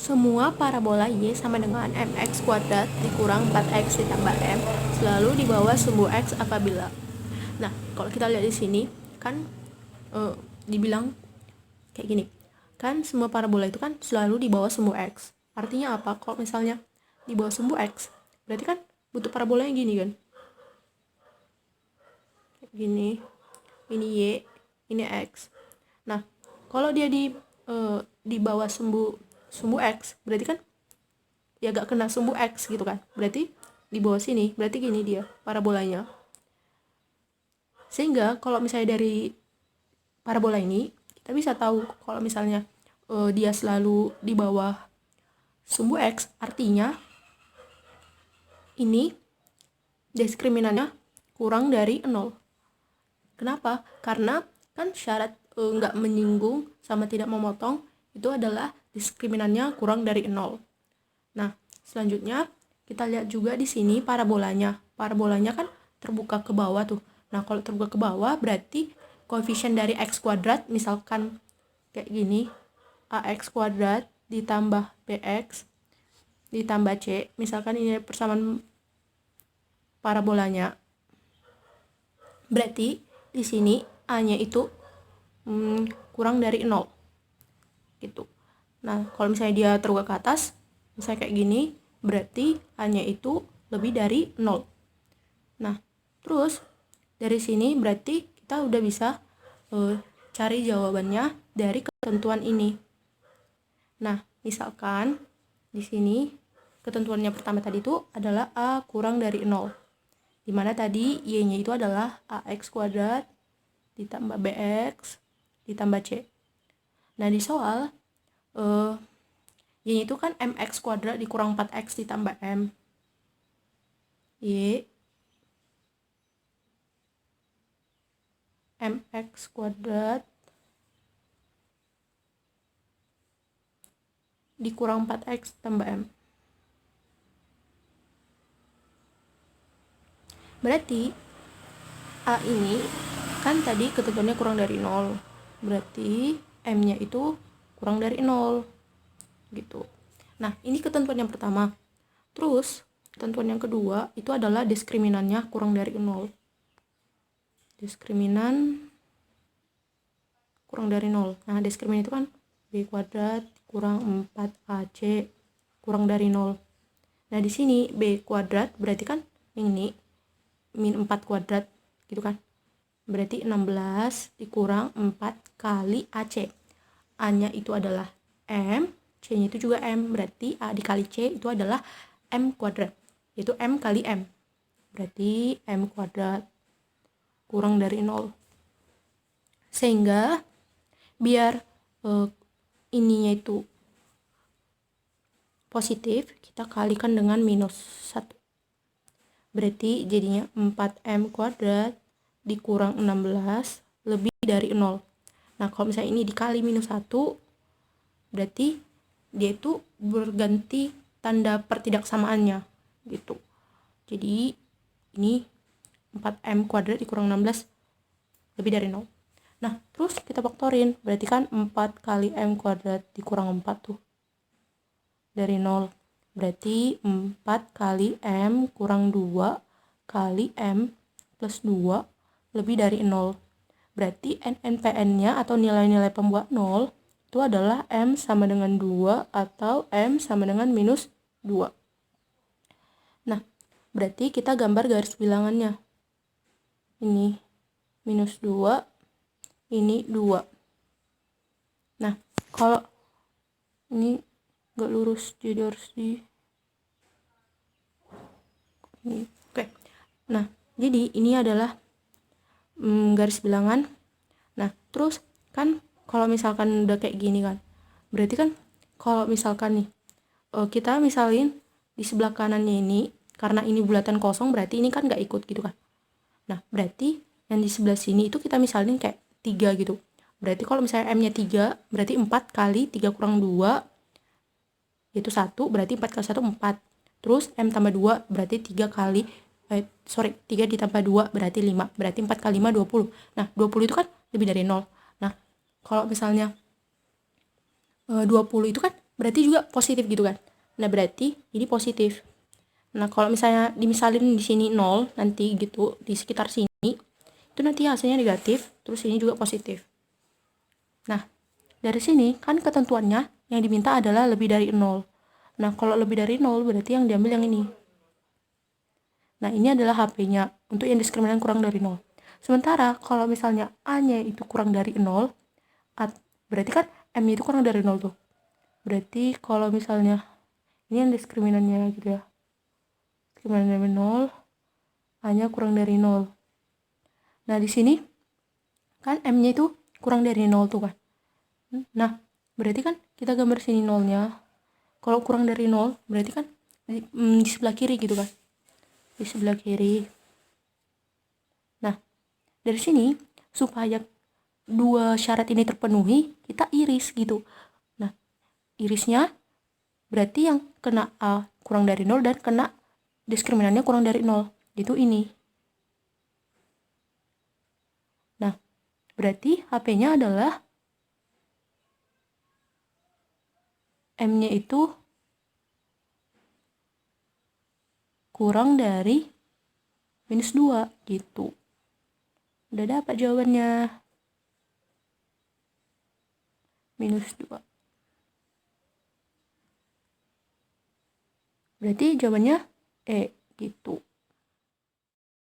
Semua parabola Y sama dengan mx kuadrat dikurang 4x ditambah m selalu di bawah sumbu x apabila. Nah, kalau kita lihat di sini kan dibilang kayak gini. Kan semua parabola itu kan selalu di bawah sumbu x. Artinya apa? Kalau misalnya di bawah sumbu x, berarti kan bentuk parabolanya gini kan. Kayak gini. Ini y, ini x. Nah, kalau dia di bawah sumbu x, berarti kan ya gak kena sumbu x gitu kan, berarti di bawah sini, berarti gini dia parabolanya. Sehingga kalau misalnya dari parabola ini kita bisa tahu kalau misalnya dia selalu di bawah sumbu x, artinya ini diskriminannya kurang dari 0. Kenapa? Karena kan syarat nggak menyinggung sama tidak memotong itu adalah diskriminannya kurang dari 0. Nah, selanjutnya kita lihat juga di sini parabolanya. Parabolanya kan terbuka ke bawah tuh. Nah, kalau terbuka ke bawah berarti koefisien dari x kuadrat misalkan kayak gini, ax kuadrat ditambah bx ditambah c. Misalkan ini persamaan parabolanya. Berarti di sini a-nya itu kurang dari 0. Gitu. Nah, kalau misalnya dia terbuka ke atas, misalnya kayak gini, berarti a-nya itu lebih dari 0. Nah, terus dari sini berarti kita udah bisa cari jawabannya dari ketentuan ini. Nah, misalkan di sini ketentuannya pertama tadi itu adalah a kurang dari 0. Dimana tadi y-nya itu adalah ax kuadrat ditambah bx ditambah c. Nah, di soal y-nya itu kan mx kuadrat dikurang 4x ditambah m. Y mx kuadrat dikurang 4x tambah m. Berarti a ini kan tadi ketentuannya kurang dari 0. Berarti m-nya itu kurang dari 0. Gitu. Nah, ini ketentuan yang pertama. Terus, ketentuan yang kedua itu adalah diskriminannya kurang dari 0. Diskriminan kurang dari 0. Nah, diskriminan itu kan b kuadrat kurang 4ac kurang dari 0. Nah, di sini b kuadrat berarti kan ini min 4 kuadrat gitu kan. Berarti 16 dikurang 4 kali ac. A-nya itu adalah m, c-nya itu juga m. Berarti a dikali c itu adalah m kuadrat, yaitu m kali m. Berarti m kuadrat kurang dari 0. Sehingga biar ininya itu positif, kita kalikan dengan minus 1. Berarti jadinya 4m kuadrat dikurang 16 lebih dari 0. Nah, kalau misalnya ini dikali minus 1, berarti dia itu berganti tanda pertidaksamaannya gitu. Jadi ini 4m kuadrat dikurang 16 lebih dari 0. Nah, terus kita faktorin, berarti kan 4 kali m kuadrat dikurang 4 tuh dari 0. Berarti 4 kali m kurang 2 kali m plus 2 lebih dari 0. Berarti NPN-nya atau nilai-nilai pembuat 0 itu adalah m sama dengan 2 atau m sama dengan minus 2. Nah, berarti kita gambar garis bilangannya. Ini minus 2, ini 2. Nah, kalau ini nggak lurus, jadi harus di ini. Oke. Nah, jadi ini adalah garis bilangan. Nah, terus kan kalau misalkan udah kayak gini kan, berarti kan kalau misalkan nih kita misalin di sebelah kanannya ini, karena ini bulatan kosong berarti ini kan nggak ikut gitu kan. Nah, berarti yang di sebelah sini itu kita misalin kayak 3 gitu. Berarti kalau misalnya m-nya 3, berarti 4 kali 3 kurang 2 yaitu 1, berarti 4 kali 1 4. Terus m tambah 2 berarti 3 ditambah 2 berarti 5. Berarti 4 kali 5 20. Nah, 20 itu kan lebih dari 0. Nah, kalau misalnya 20 itu kan berarti juga positif gitu kan. Nah, berarti ini positif. Nah, kalau misalnya dimisalin di sini 0 nanti gitu, di sekitar sini, itu nanti hasilnya negatif, terus ini juga positif. Nah, dari sini kan ketentuannya yang diminta adalah lebih dari 0. Nah, kalau lebih dari 0 berarti yang diambil yang ini. Nah, ini adalah HP-nya untuk yang diskriminan kurang dari 0. Sementara kalau misalnya A-nya itu kurang dari 0, berarti kan M-nya itu kurang dari 0 tuh. Berarti kalau misalnya ini yang diskriminannya gitu ya. Diskriminan dari 0, A-nya kurang dari 0. Nah, di sini kan M-nya itu kurang dari 0 tuh kan. Nah, berarti kan kita gambar sini 0-nya. Kalau kurang dari 0, berarti kan di sebelah kiri gitu kan. Di sebelah kiri. Nah, dari sini supaya dua syarat ini terpenuhi, kita iris gitu. Nah, irisnya berarti yang kena A kurang dari 0 dan kena diskriminannya kurang dari 0. Itu ini. Nah, berarti HP-nya adalah M-nya itu kurang dari -2 gitu. Udah dapat jawabannya. -2. Berarti jawabannya E gitu.